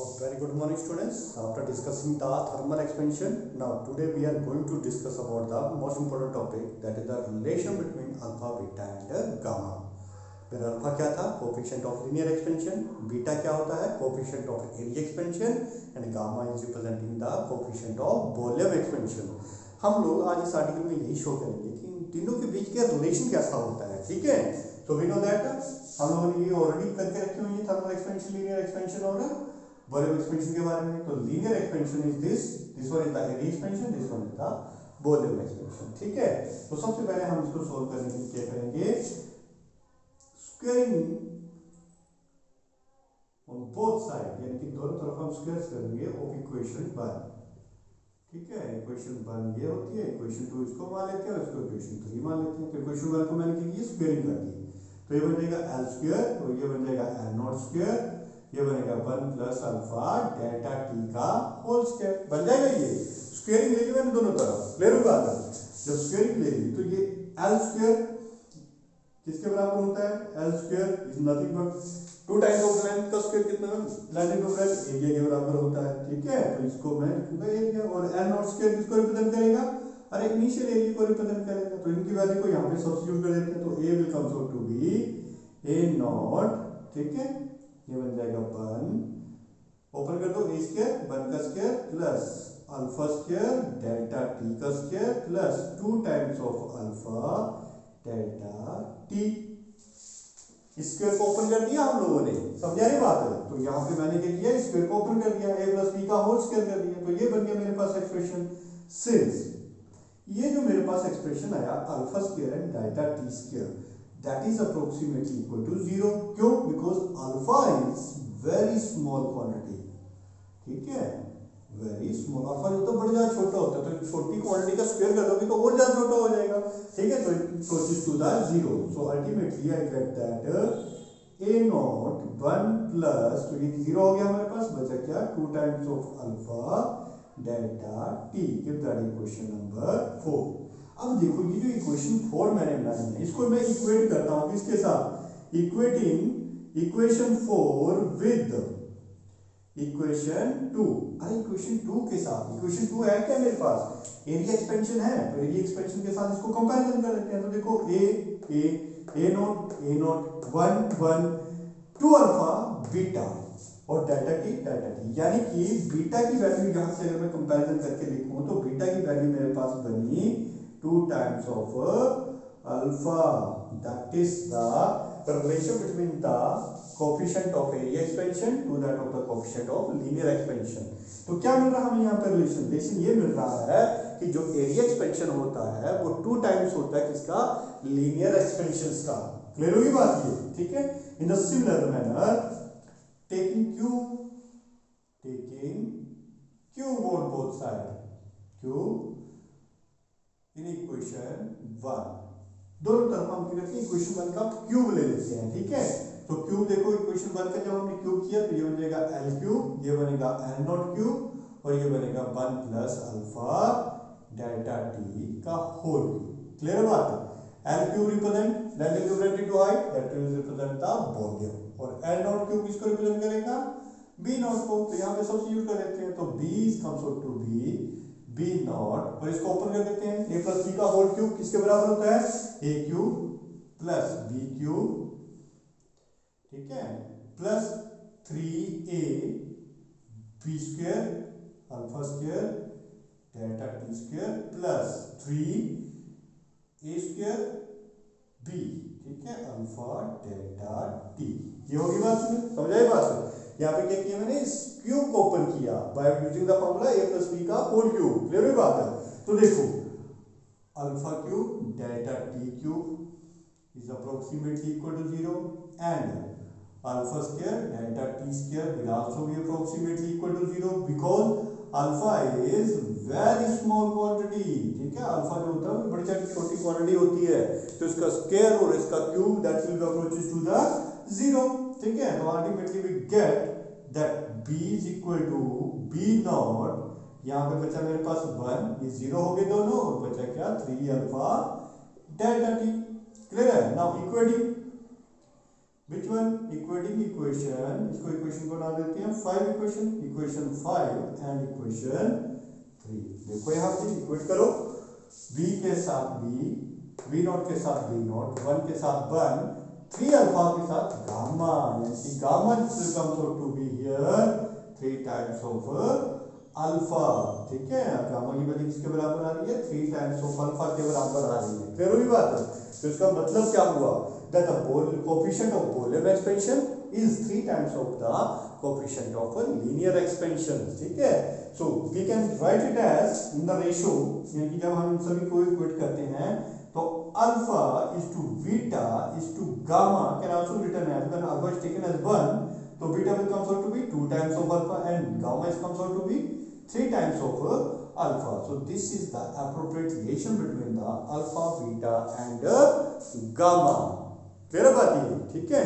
Oh, very good morning, students. After discussing the thermal expansion, now today we are going to discuss about the most important topic, that is the relation between alpha, beta and gamma. फिर alpha क्या था? Coefficient of linear expansion. Beta क्या होता है? Coefficient of area expansion. And gamma is representing the coefficient of volume expansion. हम लोग आज इस आर्टिकल में यही शो करेंगे कि इन तीनों के बीच का रिलेशन कैसा होता है. ठीक है, तो वी नो दैट हम लोगों ने ये ऑलरेडी करके रखी हुई है थर्मल एक्सपेंशन, लीनियर एक्सपेंशन और वॉल्यूम एक्सपेंशन के बारे में. तो linear expansion is this one is the area expansion, this one is the volume expansion. ठीक है, तो सबसे पहले हम इसको सोल्व करने के लिए क्या करेंगे, स्क्वायरिंग ऑन बोथ साइड, यानी कि दोनों तरफ हम स्क्वायर करेंगे ऑफ इक्वेशन 1. ठीक है, इक्वेशन 1 ये होती है, इक्वेशन 2 इसको मान लेते हैं और इसको इक्वेशन 3 मान लेते हैं. तो इक्वेशन 1 को मैंने क्या किया, स्क्वायरिंग कर दी. तो ये बन जाएगा एल स्क्वायर, तो ये बन जाएगा एल नॉट स्क्वायर, ये बनेगा 1 प्लस अल्फा डेल्टा टी का होल स्क्वायर. बन जाएगा. ये स्क्वायरिंग ले ली मैंने दोनों तरफ. क्लियर होगा? जब स्क्वायरिंग ले ली तो ये एल स्क्वायर किसके बराबर होता है? L square is nothing but 2 times of length का स्क्वायर कितना है? लेंथ ऑफ लेंथ एरिया के बराबर होता है. ठीक है, तो इसको मैं लिखूंगा एरिया. और एल नॉट स्क्वायर किसको रिप्रेजेंट करेगा? और एक इनिशियल एरिया को रिप्रेजेंट करेगा. तो इनकी वैल्यू को यहाँ पे सब्स्टिट्यूट कर देते हैं. तो a will comes out to be a naught. ठीक है, ये बन जाएगा 1, ओपन कर दो, ए स्क्वायर 1 का square plus alpha square delta T का square plus 2 times of alpha delta T. Square को ओपन कर दिया हम लोगों ने, समझा रही बात है? तो यहाँ पे मैंने क्या किया, स्क्वायर को ओपन कर दिया, a प्लस बी का होल स्क्वायर कर दिया. तो ये बन गया मेरे पास एक्सप्रेशन. सिंस ये जो मेरे पास एक्सप्रेशन आया alpha square and delta T square, that is approximately equal to 0. क्यों? because alpha is very small quantity. ठीक है, वेरी स्मॉल. अल्फा जो तो बड़ा ज्यादा छोटा होता है, तो छोटी क्वांटिटी का स्क्वायर कर दोगे तो और ज्यादा छोटा हो जाएगा. ठीक है, तो it proceeds to the 0. So ultimately I get that a not 1 plus, तो ये 0 हो गया हमारे पास, बचा क्या 2 times of alpha delta T. Give that equation number 4. अब देखो ये जो इक्वेशन 4 मैंने बनाई है, इसको मैं इक्वेट करता हूं किसके साथ? Equating equation 4 with equation 2. अरे इक्वेशन 2 के साथ, इक्वेशन 2 है क्या मेरे पास? एरिया एक्सपेंशन है, तो एरिया एक्सपेंशन के साथ इसको कंपैरिजन कर लेते हैं. तो देखो ए नॉट 1 1 2 अल्फा बीटा और डेल्टा टी, यानी कि बीटा की वैल्यू यहां से अगर मैं कंपैरिजन करके लिखूं तो बीटा की वैल्यू मेरे पास बनी 2 times of alpha. That is the relation between the coefficient of area expansion to that of the coefficient of linear expansion. तो क्या मिल रहा है हमें यहाँ पे रिलेशन ये मिल रहा है कि जो एरिया एक्सपेंशन होता है वो 2 टाइम्स होता है किसका? लीनियर एक्सपेंशन का. क्लियर होगी बात ये? ठीक है, in the similar manner taking cube on both side, cube in equation 1, दोनों तरफ हम क्या करते हैं, इक्वेशन 1 का क्यूब ले लेते हैं. ठीक है, तो क्यूब देखो इक्वेशन 1 का जब हमने क्यूब किया तो ये बन जाएगा एल क्यूब, ये बनेगा एल नॉट क्यूब और ये बनेगा 1 प्लस अल्फा डेल्टा टी का होल क्यूब. क्लियर बात है? L cube represent length equivalent to height, that will represent the volume. और एल नॉट क्यूब किसको रिप्रेजेंट करेगा? बी नॉट को. तो यहां पे सब्स्टिट्यूट कर देते हैं. तो B comes out to be not, और इसको ओपन कर देते हैं. ए प्लस बी का होल क्यूब किसके बराबर होता है? A cube plus B cube. ठीक है, plus 3a B square alpha square delta T square plus 3a square B. ठीक है, अल्फा डेल्टा टी. ये होगी बात, समझ आई बात? यहाँ पे क्या किया मैंने, इस क्यूब को ओपन किया by using the formula a plus B का होल क्यूब. क्लियर हुई बात है? तो देखो alpha cube delta T cube is approximately equal to 0 and alpha square delta T square will also be approximately equal to 0 because alpha is very small quantity. ठीक है, alpha जो होता है बड़ी छोटी क्वांटिटी होती है, तो इसका स्क्वायर और इसका cube that will be approaches to the 0. ठीक है, तो ultimately we get that b is equal to b not, यहाँ पे बचा मेरे पास 1, ये 0 हो गए दोनों, और बचा क्या 3 अल्फा डेल्टा टी. क्लियर है? Now equating which one equating equation, इसको इक्वेशन को डाल देते हैं 5 इक्वेशन, इक्वेशन 5 एंड इक्वेशन 3। देखो यहाँ पे इक्वेट करो, v के साथ v, v नॉट के साथ v नॉट, 1 के साथ 1, 3 अल्फा के साथ गामा, यानी gamma comes out to be here 3 times of alpha. ठीक है, गामा की वैल्यू किसके बराबर आ रही है, 3 टाइम्स ऑफ अल्फा के बराबर आ रही है। क्लियर हुई बात है? तो इसका मतलब क्या हुआ, that the coefficient of Borel expansion is 3 times of the coefficient of a linear expansion। ठीक है, so we can write it as in the ratio, यानी कि जब हम इन सभी को इक्वेट करते हैं तो alpha is to beta is to gamma can also written as, when alpha is taken as 1 तो beta will comes out to be 2 times of alpha and gamma is comes out to be 3 times of alpha। So this is the appropriate relation between the alpha, beta and gamma। Clear बात है? ठीक है।